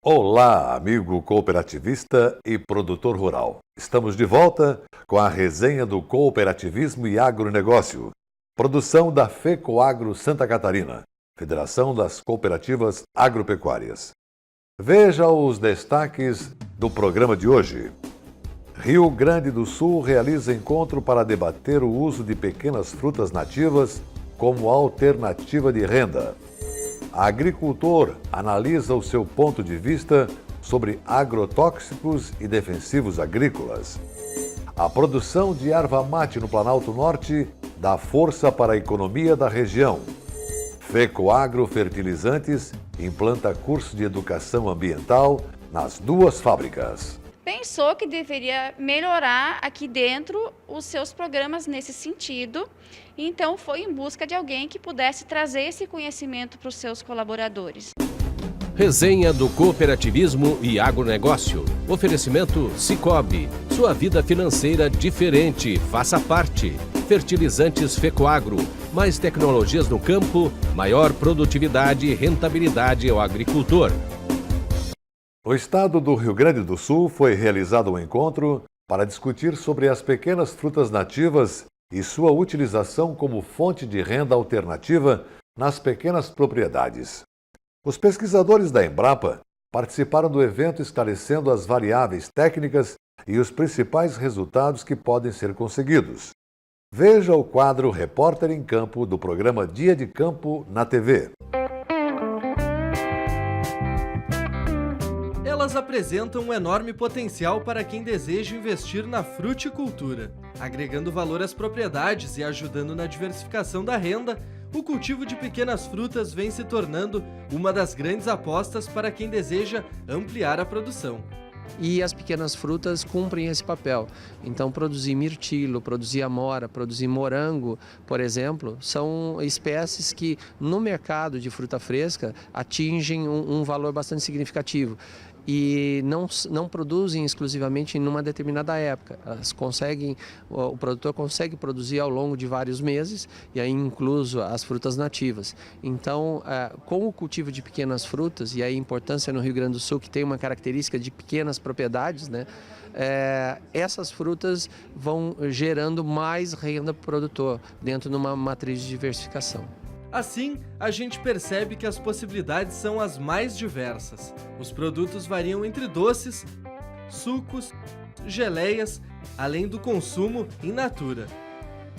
Olá, amigo cooperativista e produtor rural. Estamos de volta com a resenha do cooperativismo e agronegócio. Produção da FECOAGRO Santa Catarina, Federação das Cooperativas Agropecuárias. Veja os destaques do programa de hoje. Rio Grande do Sul realiza encontro para debater o uso de pequenas frutas nativas como alternativa de renda. Agricultor analisa o seu ponto de vista sobre agrotóxicos e defensivos agrícolas. A produção de erva mate no Planalto Norte dá força para a economia da região. FECOAGRO Fertilizantes implanta curso de educação ambiental nas duas fábricas. Pensou que deveria melhorar aqui dentro os seus programas nesse sentido, então foi em busca de alguém que pudesse trazer esse conhecimento para os seus colaboradores. Resenha do cooperativismo e agronegócio. Oferecimento Sicoob. Sua vida financeira diferente. Faça parte. Fertilizantes FECOAGRO. Mais tecnologias no campo, maior produtividade e rentabilidade ao agricultor. No estado do Rio Grande do Sul foi realizado um encontro para discutir sobre as pequenas frutas nativas e sua utilização como fonte de renda alternativa nas pequenas propriedades. Os pesquisadores da Embrapa participaram do evento esclarecendo as variáveis técnicas e os principais resultados que podem ser conseguidos. Veja o quadro Repórter em Campo do programa Dia de Campo na TV. Elas apresentam um enorme potencial para quem deseja investir na fruticultura. Agregando valor às propriedades e ajudando na diversificação da renda, o cultivo de pequenas frutas vem se tornando uma das grandes apostas para quem deseja ampliar a produção. E as pequenas frutas cumprem esse papel. Então, produzir mirtilo, produzir amora, produzir morango, por exemplo, são espécies que no mercado de fruta fresca atingem um valor bastante significativo. E não produzem exclusivamente em uma determinada época. O produtor consegue produzir ao longo de vários meses, e aí incluso as frutas nativas. Então, com o cultivo de pequenas frutas, e aí a importância no Rio Grande do Sul, que tem uma característica de pequenas propriedades, né? Essas frutas vão gerando mais renda para o produtor, dentro de uma matriz de diversificação. Assim, a gente percebe que as possibilidades são as mais diversas. Os produtos variam entre doces, sucos, geleias, além do consumo in natura.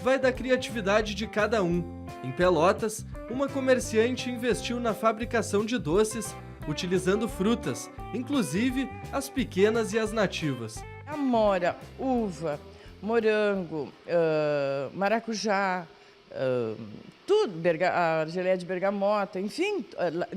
Vai da criatividade de cada um. Em Pelotas, uma comerciante investiu na fabricação de doces, utilizando frutas, inclusive as pequenas e as nativas. Amora, uva, morango, maracujá, tudo, a geleia de bergamota, enfim,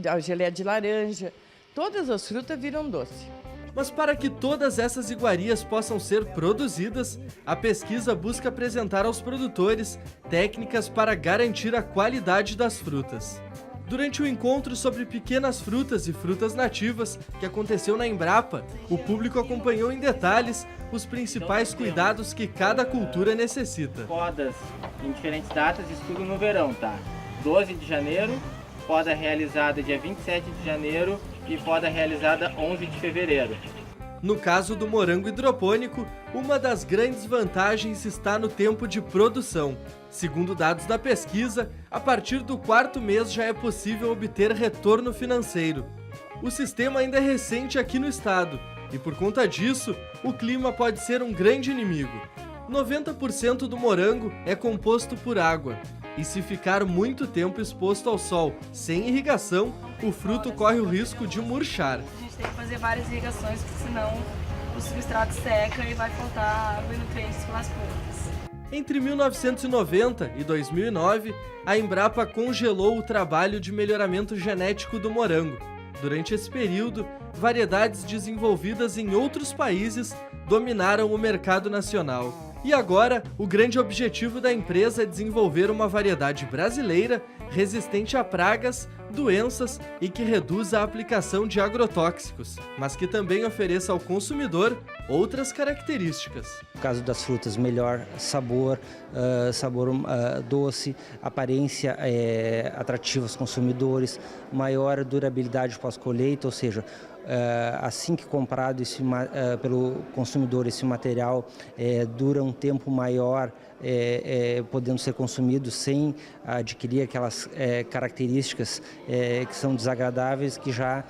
a geleia de laranja, todas as frutas viram doce. Mas para que todas essas iguarias possam ser produzidas, a pesquisa busca apresentar aos produtores técnicas para garantir a qualidade das frutas. Durante o encontro sobre pequenas frutas e frutas nativas, que aconteceu na Embrapa, o público acompanhou em detalhes os principais cuidados que cada cultura necessita. Podas em diferentes datas, isso tudo no verão, tá? 12 de janeiro, poda realizada dia 27 de janeiro e poda realizada 11 de fevereiro. No caso do morango hidropônico, uma das grandes vantagens está no tempo de produção. Segundo dados da pesquisa, a partir do 4º mês já é possível obter retorno financeiro. O sistema ainda é recente aqui no estado e, por conta disso, o clima pode ser um grande inimigo. 90% do morango é composto por água, e se ficar muito tempo exposto ao sol sem irrigação, o fruto corre o risco de murchar. A gente tem que fazer várias irrigações, porque senão o substrato seca e vai faltar água e nutrientes pelas plantas. Entre 1990 e 2009, a Embrapa congelou o trabalho de melhoramento genético do morango. Durante esse período, variedades desenvolvidas em outros países dominaram o mercado nacional. E agora, o grande objetivo da empresa é desenvolver uma variedade brasileira resistente a pragas, doenças e que reduza a aplicação de agrotóxicos, mas que também ofereça ao consumidor outras características. No caso das frutas, melhor sabor, sabor doce, aparência atrativa aos consumidores, maior durabilidade pós-colheita, ou seja, assim que comprado pelo consumidor, esse material dura um tempo maior, podendo ser consumido sem adquirir aquelas características que são desagradáveis, que já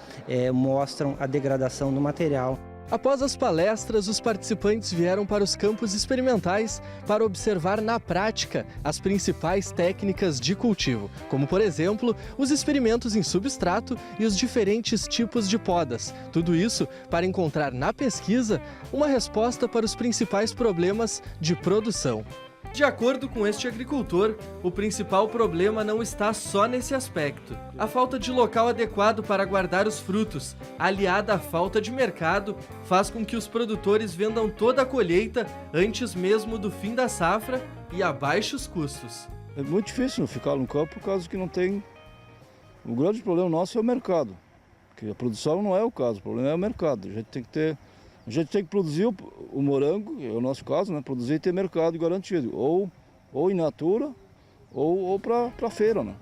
mostram a degradação do material. Após as palestras, os participantes vieram para os campos experimentais para observar na prática as principais técnicas de cultivo, como, por exemplo, os experimentos em substrato e os diferentes tipos de podas. Tudo isso para encontrar na pesquisa uma resposta para os principais problemas de produção. De acordo com este agricultor, o principal problema não está só nesse aspecto. A falta de local adequado para guardar os frutos, aliada à falta de mercado, faz com que os produtores vendam toda a colheita antes mesmo do fim da safra e a baixos custos. É muito difícil ficar no campo por causa que não tem... O grande problema nosso é o mercado, porque a produção não é o caso, o problema é o mercado. A gente tem que produzir o morango, é o nosso caso, né? Produzir e ter mercado garantido, ou in natura, ou para feira, né?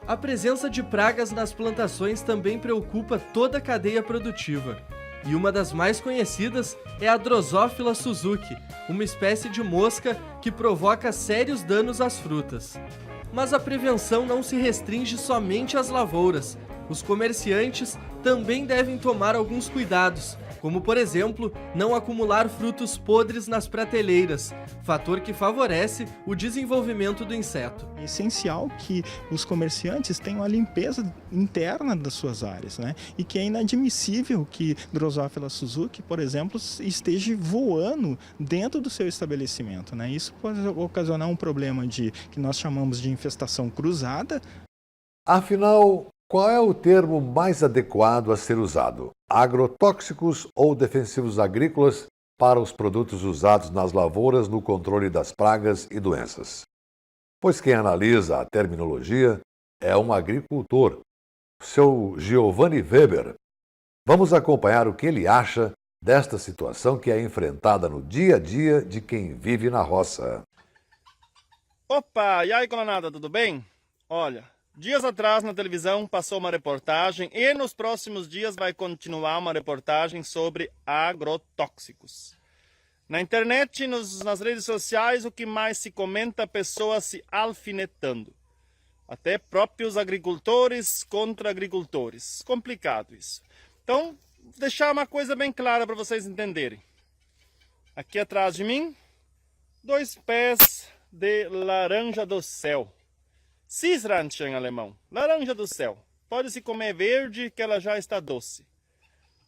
A presença de pragas nas plantações também preocupa toda a cadeia produtiva. E uma das mais conhecidas é a Drosophila suzuki, uma espécie de mosca que provoca sérios danos às frutas. Mas a prevenção não se restringe somente às lavouras. Os comerciantes também devem tomar alguns cuidados, como, por exemplo, não acumular frutos podres nas prateleiras, fator que favorece o desenvolvimento do inseto. É essencial que os comerciantes tenham a limpeza interna das suas áreas, né? E que é inadmissível que Drosophila suzuki, por exemplo, esteja voando dentro do seu estabelecimento, né? Isso pode ocasionar um problema que nós chamamos de infestação cruzada. Afinal, qual é o termo mais adequado a ser usado? Agrotóxicos ou defensivos agrícolas para os produtos usados nas lavouras no controle das pragas e doenças? Pois quem analisa a terminologia é um agricultor, seu Giovanni Weber. Vamos acompanhar o que ele acha desta situação que é enfrentada no dia a dia de quem vive na roça. Opa, e aí, colonada, tudo bem? Olha, dias atrás na televisão passou uma reportagem e nos próximos dias vai continuar uma reportagem sobre agrotóxicos. Na internet, nas redes sociais, o que mais se comenta, pessoas se alfinetando. Até próprios agricultores contra agricultores. Complicado isso. Então, vou deixar uma coisa bem clara para vocês entenderem. Aqui atrás de mim, 2 pés de laranja do céu. Cisranche em alemão, laranja do céu. Pode-se comer verde que ela já está doce.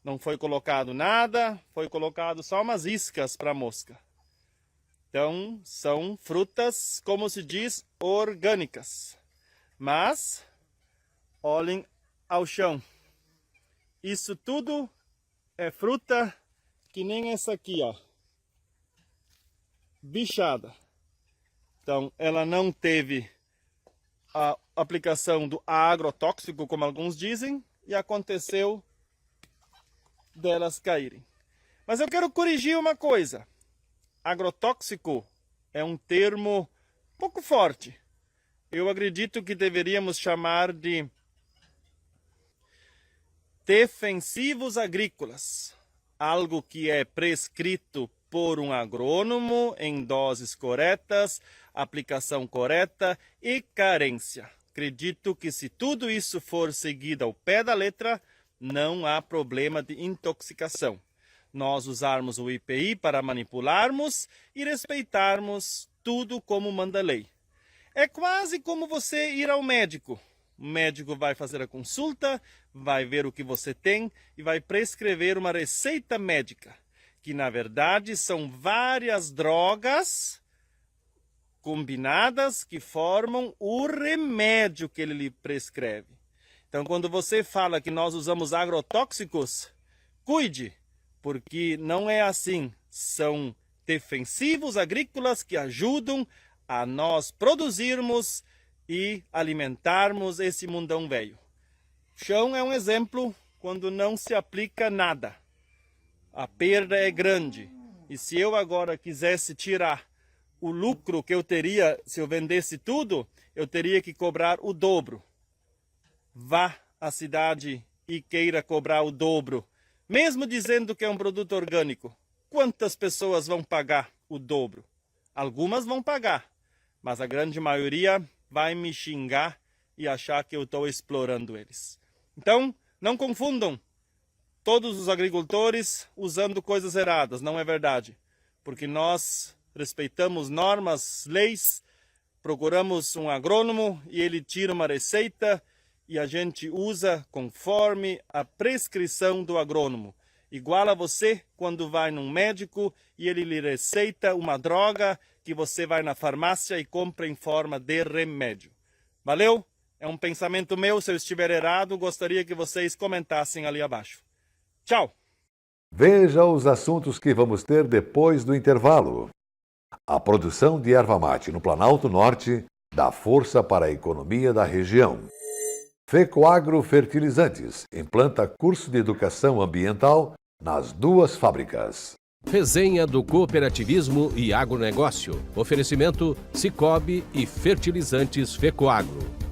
Não foi colocado nada, foi colocado só umas iscas para mosca. Então, são frutas, como se diz, orgânicas. Mas, olhem ao chão. Isso tudo é fruta que nem essa aqui, ó. Bichada. Então, ela não teve a aplicação do agrotóxico, como alguns dizem, e aconteceu delas caírem. Mas eu quero corrigir uma coisa. Agrotóxico é um termo um pouco forte. Eu acredito que deveríamos chamar de defensivos agrícolas. Algo que é prescrito por um agrônomo em doses corretas, aplicação correta e carência. Acredito que se tudo isso for seguido ao pé da letra, não há problema de intoxicação. Nós usarmos o IPI para manipularmos e respeitarmos tudo como manda a lei. É quase como você ir ao médico. O médico vai fazer a consulta, vai ver o que você tem e vai prescrever uma receita médica, que na verdade são várias drogas combinadas que formam o remédio que ele lhe prescreve. Então, quando você fala que nós usamos agrotóxicos, cuide, porque não é assim. São defensivos agrícolas que ajudam a nós produzirmos e alimentarmos esse mundão velho. Chão é um exemplo quando não se aplica nada. A perda é grande. E se eu agora quisesse tirar o lucro que eu teria se eu vendesse tudo, eu teria que cobrar o dobro. Vá à cidade e queira cobrar o dobro Mesmo dizendo que é um produto orgânico, quantas pessoas vão pagar o dobro? Algumas vão pagar, mas a grande maioria vai me xingar e achar que eu estou explorando eles. Então, não confundam todos os agricultores usando coisas erradas, não é verdade. Porque nós respeitamos normas, leis, procuramos um agrônomo e ele tira uma receita e a gente usa conforme a prescrição do agrônomo. Igual a você quando vai num médico e ele lhe receita uma droga que você vai na farmácia e compra em forma de remédio. Valeu? É um pensamento meu, se eu estiver errado, gostaria que vocês comentassem ali abaixo. Tchau! Veja os assuntos que vamos ter depois do intervalo. A produção de erva mate no Planalto Norte dá força para a economia da região. FECOAGRO Fertilizantes implanta curso de educação ambiental nas 2 fábricas. Resenha do cooperativismo e agronegócio. Oferecimento Sicoob e Fertilizantes FECOAGRO.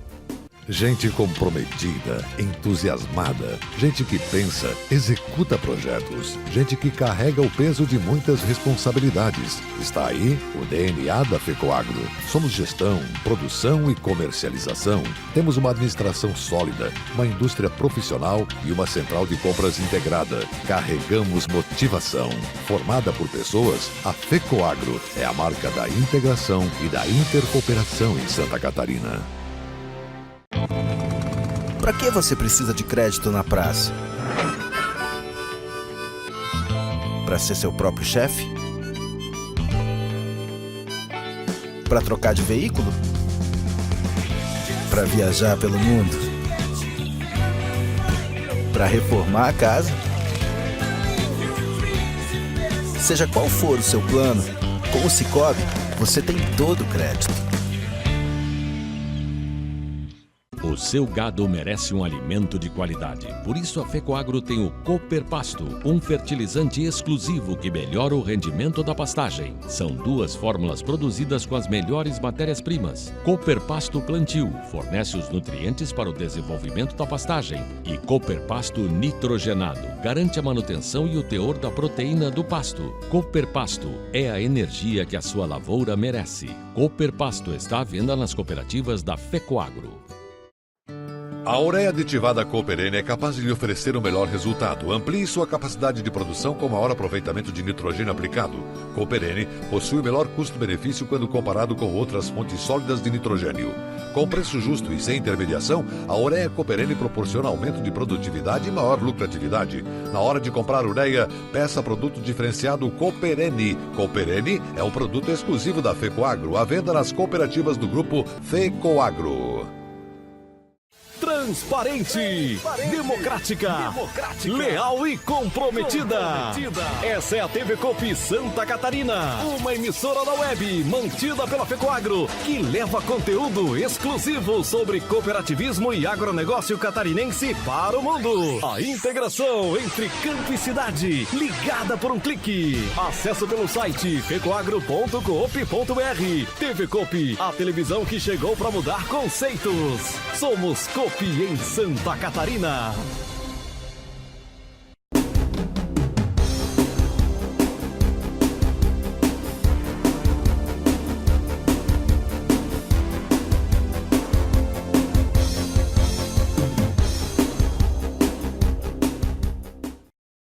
Gente comprometida, entusiasmada, gente que pensa, executa projetos, gente que carrega o peso de muitas responsabilidades. Está aí o DNA da FECOAGRO. Somos gestão, produção e comercialização. Temos uma administração sólida, uma indústria profissional e uma central de compras integrada. Carregamos motivação. Formada por pessoas, a FECOAGRO é a marca da integração e da intercooperação em Santa Catarina. Para que você precisa de crédito na praça? Para ser seu próprio chefe? Para trocar de veículo? Para viajar pelo mundo? Para reformar a casa? Seja qual for o seu plano, com o Sicoob você tem todo o crédito. O seu gado merece um alimento de qualidade. Por isso a FECOAGRO tem o Cooper Pasto, um fertilizante exclusivo que melhora o rendimento da pastagem. São 2 fórmulas produzidas com as melhores matérias-primas. Cooper Pasto Plantio fornece os nutrientes para o desenvolvimento da pastagem. E Cooper Pasto Nitrogenado garante a manutenção e o teor da proteína do pasto. Cooper Pasto é a energia que a sua lavoura merece. Cooper Pasto está à venda nas cooperativas da FECOAGRO. A ureia aditivada Cooper N é capaz de lhe oferecer o melhor resultado. Amplie sua capacidade de produção com maior aproveitamento de nitrogênio aplicado. Cooper N possui o melhor custo-benefício quando comparado com outras fontes sólidas de nitrogênio. Com preço justo e sem intermediação, a ureia Cooper N proporciona aumento de produtividade e maior lucratividade. Na hora de comprar ureia, peça produto diferenciado Cooper N. Cooper N é um produto exclusivo da FECOAGRO, à venda nas cooperativas do grupo FECOAGRO. Transparente, democrática, leal e comprometida. Essa é a TV Coop Santa Catarina, uma emissora da web mantida pela FECOAGRO, que leva conteúdo exclusivo sobre cooperativismo e agronegócio catarinense para o mundo. A integração entre campo e cidade, ligada por um clique. Acesso pelo site fecoagro.coop.br. TV Coop, a televisão que chegou para mudar conceitos. Somos Coop em Santa Catarina.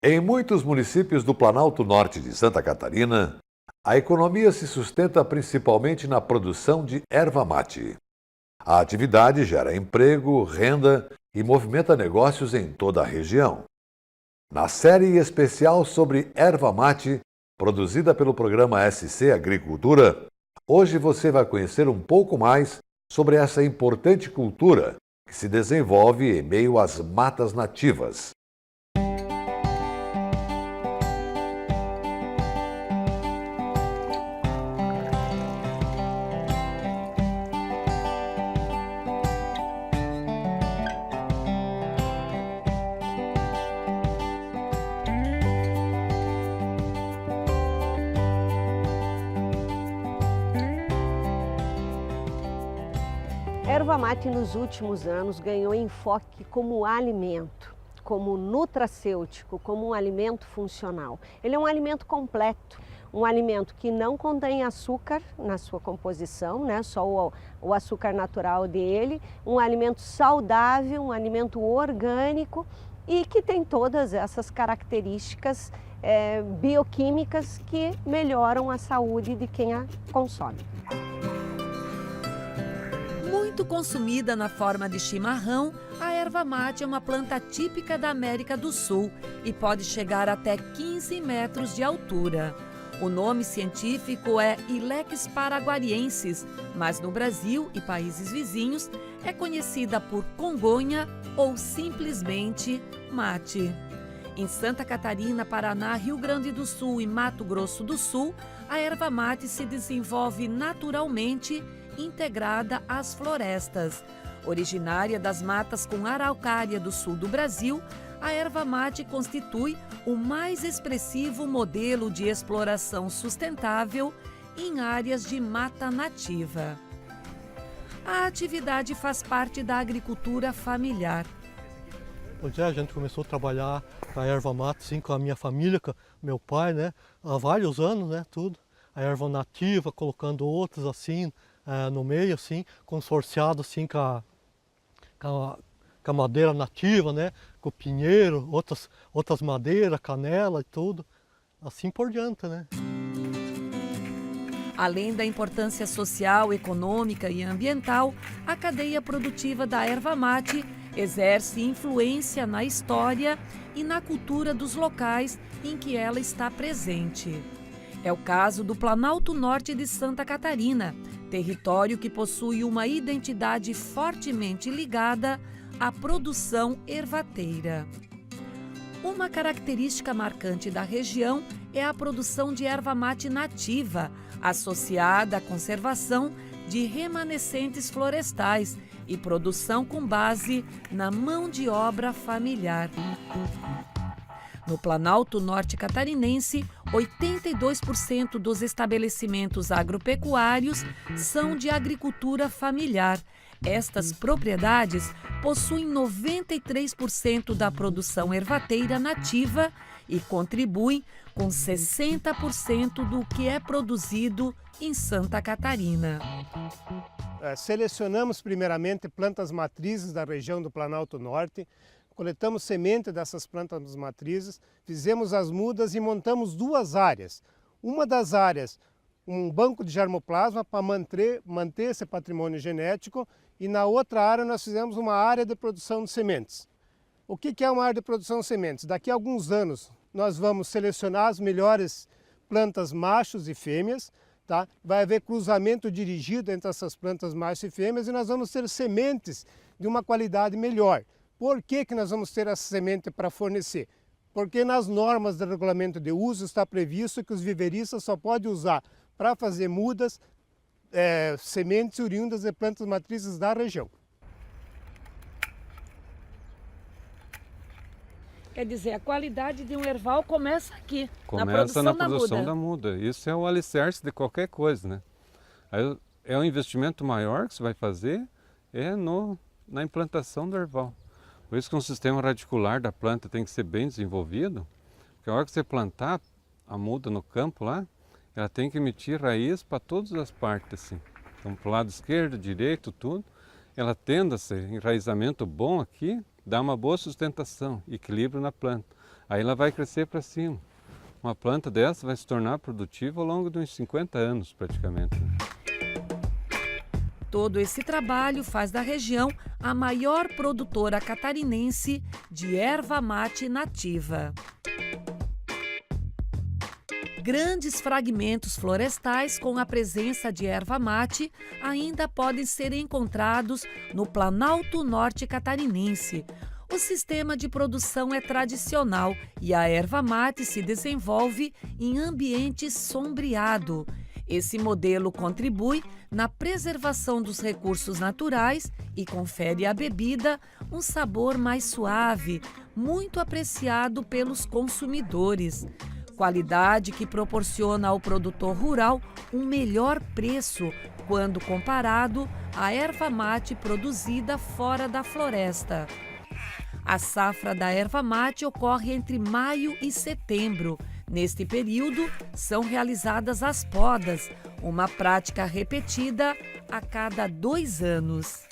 Em muitos municípios do Planalto Norte de Santa Catarina, a economia se sustenta principalmente na produção de erva mate. A atividade gera emprego, renda e movimenta negócios em toda a região. Na série especial sobre erva mate, produzida pelo programa SC Agricultura, hoje você vai conhecer um pouco mais sobre essa importante cultura que se desenvolve em meio às matas nativas. A erva mate nos últimos anos ganhou enfoque como alimento, como nutracêutico, como um alimento funcional. Ele é um alimento completo, um alimento que não contém açúcar na sua composição, né? Só o açúcar natural dele, um alimento saudável, um alimento orgânico e que tem todas essas características bioquímicas que melhoram a saúde de quem a consome. Muito consumida na forma de chimarrão, a erva mate é uma planta típica da América do Sul e pode chegar até 15 metros de altura. O nome científico é Ilex paraguariensis, mas no Brasil e países vizinhos é conhecida por congonha ou simplesmente mate. Em Santa Catarina, Paraná, Rio Grande do Sul e Mato Grosso do Sul, a erva mate se desenvolve naturalmente integrada às florestas. Originária das matas com araucária do sul do Brasil, a erva mate constitui o mais expressivo modelo de exploração sustentável em áreas de mata nativa. A atividade faz parte da agricultura familiar. Pois é, a gente começou a trabalhar a erva mate assim, com a minha família, com meu pai, né? Há vários anos, né? Tudo. A erva nativa, colocando outras assim, no meio, assim, consorciado assim com a madeira nativa, né? Com o pinheiro, outras madeiras, canela e tudo. Assim por diante, né? Além da importância social, econômica e ambiental, a cadeia produtiva da erva mate exerce influência na história e na cultura dos locais em que ela está presente. É o caso do Planalto Norte de Santa Catarina, território que possui uma identidade fortemente ligada à produção ervateira. Uma característica marcante da região é a produção de erva mate nativa, associada à conservação de remanescentes florestais e produção com base na mão de obra familiar. No Planalto Norte Catarinense, 82% dos estabelecimentos agropecuários são de agricultura familiar. Estas propriedades possuem 93% da produção ervateira nativa e contribuem com 60% do que é produzido em Santa Catarina. Selecionamos primeiramente plantas matrizes da região do Planalto Norte, coletamos semente dessas plantas matrizes, fizemos as mudas e montamos duas áreas. Uma das áreas, um banco de germoplasma para manter esse patrimônio genético, e na outra área nós fizemos uma área de produção de sementes. O que é uma área de produção de sementes? Daqui a alguns anos nós vamos selecionar as melhores plantas machos e fêmeas, tá? Vai haver cruzamento dirigido entre essas plantas machos e fêmeas e nós vamos ter sementes de uma qualidade melhor. Por que nós vamos ter essa semente para fornecer? Porque nas normas do regulamento de uso está previsto que os viveristas só podem usar para fazer mudas sementes oriundas de plantas matrizes da região. Quer dizer, a qualidade de um erval começa aqui, começa na produção da muda. Isso é o alicerce de qualquer coisa, né? Aí é um investimento maior que você vai fazer na implantação do erval. Por isso que um sistema radicular da planta tem que ser bem desenvolvido, porque a hora que você plantar a muda no campo lá, ela tem que emitir raiz para todas as partes, assim. Então, para o lado esquerdo, direito, tudo. Ela tendo esse enraizamento bom aqui, dá uma boa sustentação, equilíbrio na planta. Aí ela vai crescer para cima. Uma planta dessa vai se tornar produtiva ao longo de uns 50 anos, praticamente. Todo esse trabalho faz da região a maior produtora catarinense de erva mate nativa. Grandes fragmentos florestais com a presença de erva mate ainda podem ser encontrados no Planalto Norte Catarinense. O sistema de produção é tradicional e a erva mate se desenvolve em ambiente sombreado. Esse modelo contribui na preservação dos recursos naturais e confere à bebida um sabor mais suave, muito apreciado pelos consumidores. Qualidade que proporciona ao produtor rural um melhor preço quando comparado à erva mate produzida fora da floresta. A safra da erva mate ocorre entre maio e setembro. Neste período, são realizadas as podas, uma prática repetida a cada 2 anos.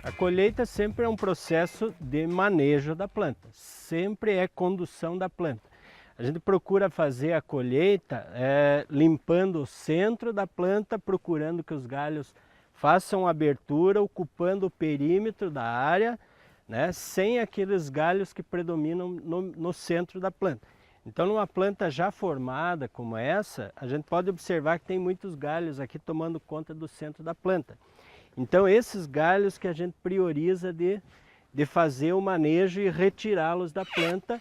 A colheita sempre é um processo de manejo da planta, sempre é condução da planta. A gente procura fazer a colheita limpando o centro da planta, procurando que os galhos façam abertura, ocupando o perímetro da área, né, sem aqueles galhos que predominam no centro da planta. Então, numa planta já formada como essa, a gente pode observar que tem muitos galhos aqui tomando conta do centro da planta. Então, esses galhos que a gente prioriza de fazer o manejo e retirá-los da planta,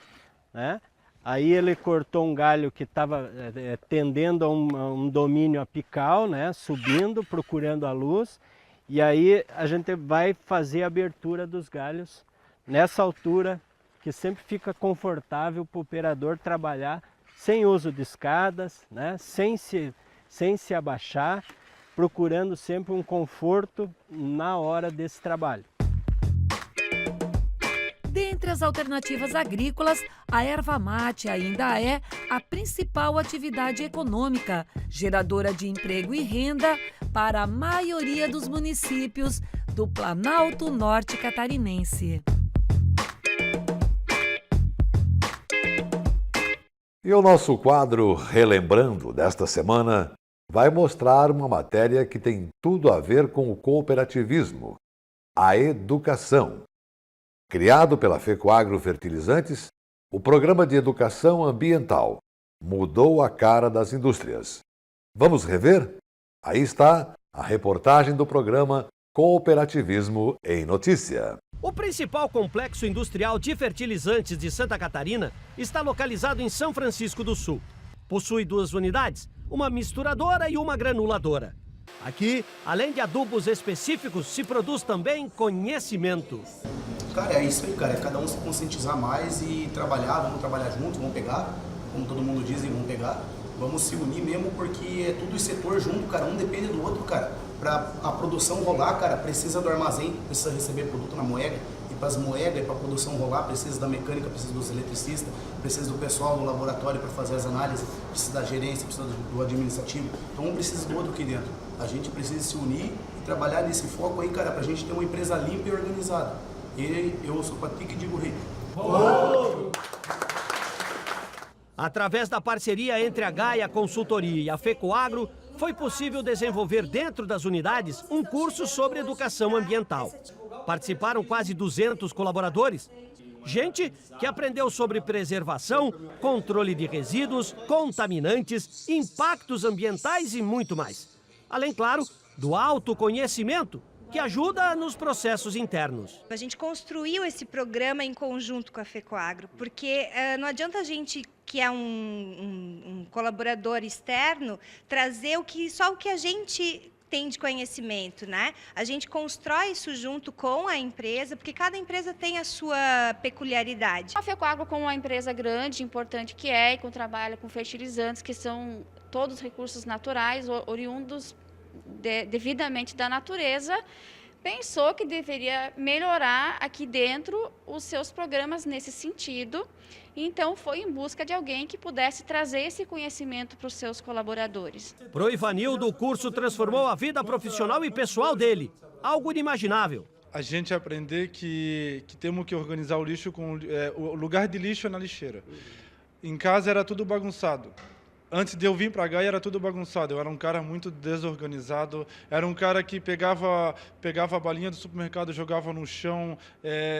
né? Aí ele cortou um galho que estava tendendo a um domínio apical, né? Subindo, procurando a luz. E aí a gente vai fazer a abertura dos galhos nessa altura, que sempre fica confortável para o operador trabalhar sem uso de escadas, né? sem se abaixar, procurando sempre um conforto na hora desse trabalho. Dentre as alternativas agrícolas, a erva mate ainda é a principal atividade econômica, geradora de emprego e renda para a maioria dos municípios do Planalto Norte Catarinense. E o nosso quadro Relembrando desta semana vai mostrar uma matéria que tem tudo a ver com o cooperativismo, a educação. Criado pela FECOAGRO Fertilizantes, o Programa de Educação Ambiental mudou a cara das indústrias. Vamos rever? Aí está a reportagem do programa Cooperativismo em Notícia. O principal complexo industrial de fertilizantes de Santa Catarina está localizado em São Francisco do Sul. Possui 2 unidades, uma misturadora e uma granuladora. Aqui, além de adubos específicos, se produz também conhecimento. Cara, é isso aí, cara. É cada um se conscientizar mais e trabalhar, vamos trabalhar juntos, vamos pegar, como todo mundo diz, vamos pegar. Vamos se unir mesmo, porque é tudo setor junto, cara. Um depende do outro, cara. Para a produção rolar, cara, precisa do armazém, precisa receber produto na moega. E para as moedas, para a produção rolar, precisa da mecânica, precisa dos eletricistas, precisa do pessoal do laboratório para fazer as análises, precisa da gerência, precisa do administrativo. Então um precisa do outro aqui dentro. A gente precisa se unir e trabalhar nesse foco aí, cara, para a gente ter uma empresa limpa e organizada. E eu sou Patrick e digo rei. Através da parceria entre a Gaia Consultoria e a FECOAGRO, foi possível desenvolver dentro das unidades um curso sobre educação ambiental. Participaram quase 200 colaboradores. Gente que aprendeu sobre preservação, controle de resíduos, contaminantes, impactos ambientais e muito mais. Além, claro, do autoconhecimento, que ajuda nos processos internos. A gente construiu esse programa em conjunto com a FECOAGRO, porque não adianta a gente, que é um colaborador externo, trazer só o que a gente tem de conhecimento, né? A gente constrói isso junto com a empresa, porque cada empresa tem a sua peculiaridade. A FECOAGRO, como uma empresa grande, importante que é, e que trabalha com fertilizantes, que são todos recursos naturais, oriundos devidamente da natureza, pensou que deveria melhorar aqui dentro os seus programas nesse sentido. Então, foi em busca de alguém que pudesse trazer esse conhecimento para os seus colaboradores. Pro Ivanildo, o curso transformou a vida profissional e pessoal dele. Algo inimaginável. A gente aprender que temos que organizar o lixo o lugar de lixo é na lixeira. Em casa era tudo bagunçado. Antes de eu vir para Gaia era tudo bagunçado, eu era um cara muito desorganizado, era um cara que pegava a balinha do supermercado, jogava no chão,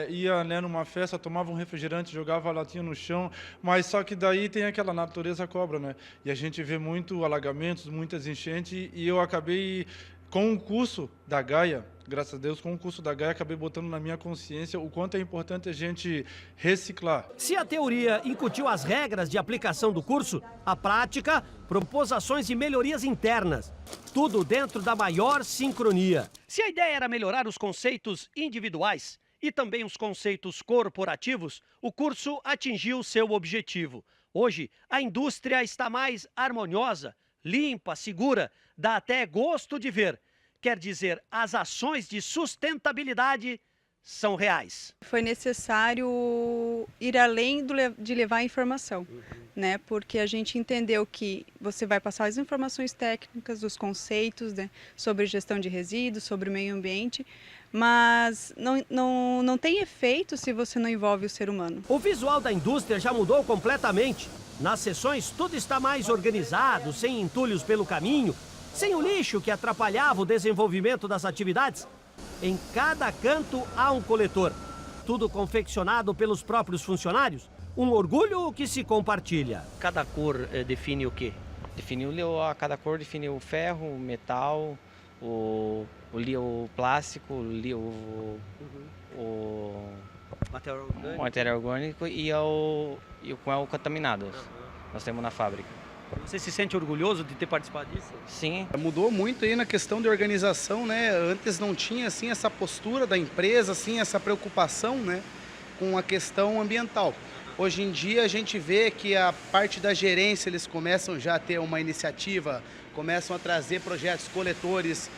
ia, né, numa festa, tomava um refrigerante, jogava a latinha no chão, mas só que daí tem aquela natureza cobra, né? E a gente vê muito alagamentos, muitas enchentes, e eu acabei, com o curso da Gaia, graças a Deus, com o curso da Gaia, acabei botando na minha consciência o quanto é importante a gente reciclar. Se a teoria incutiu as regras de aplicação do curso, a prática propôs ações e melhorias internas. Tudo dentro da maior sincronia. Se a ideia era melhorar os conceitos individuais e também os conceitos corporativos, o curso atingiu seu objetivo. Hoje, a indústria está mais harmoniosa, limpa, segura, dá até gosto de ver. Quer dizer, as ações de sustentabilidade são reais. Foi necessário ir além de levar informação, né? Porque a gente entendeu que você vai passar as informações técnicas, os conceitos, né, sobre gestão de resíduos, sobre o meio ambiente, mas não tem efeito se você não envolve o ser humano. O visual da indústria já mudou completamente. Nas sessões tudo está mais organizado, sem entulhos pelo caminho, sem o lixo que atrapalhava o desenvolvimento das atividades. Em cada canto há um coletor, tudo confeccionado pelos próprios funcionários. Um orgulho que se compartilha. Cada cor define o quê? Cada cor define o ferro, o metal, o plástico, o material orgânico e o contaminado. Nós temos na fábrica. Você se sente orgulhoso de ter participado disso? Sim. Mudou muito aí na questão de organização, né? Antes não tinha assim essa postura da empresa, assim essa preocupação, né, com a questão ambiental. Hoje em dia a gente vê que a parte da gerência eles começam já a ter uma iniciativa, começam a trazer projetos coletores.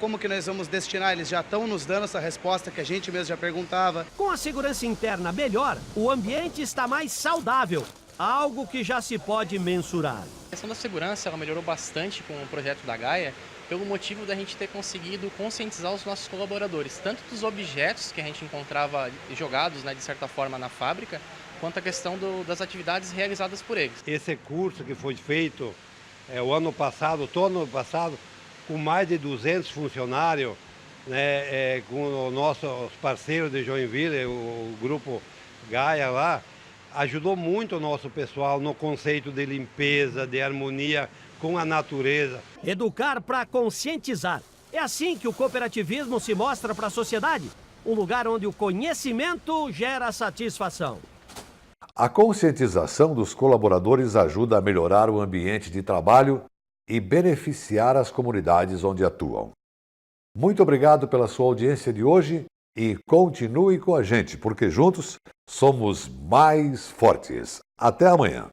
Como que nós vamos destinar? Eles já estão nos dando essa resposta que a gente mesmo já perguntava. Com a segurança interna melhor, o ambiente está mais saudável, algo que já se pode mensurar. A questão da segurança ela melhorou bastante com o projeto da Gaia, pelo motivo da gente ter conseguido conscientizar os nossos colaboradores, tanto dos objetos que a gente encontrava jogados, né, de certa forma, na fábrica, quanto a questão das atividades realizadas por eles. Esse curso que foi feito todo ano passado, com mais de 200 funcionários, né, com os nossos parceiros de Joinville, o grupo Gaia lá, ajudou muito o nosso pessoal no conceito de limpeza, de harmonia com a natureza. Educar para conscientizar. É assim que o cooperativismo se mostra para a sociedade. Um lugar onde o conhecimento gera satisfação. A conscientização dos colaboradores ajuda a melhorar o ambiente de trabalho e beneficiar as comunidades onde atuam. Muito obrigado pela sua audiência de hoje e continue com a gente, porque juntos somos mais fortes. Até amanhã.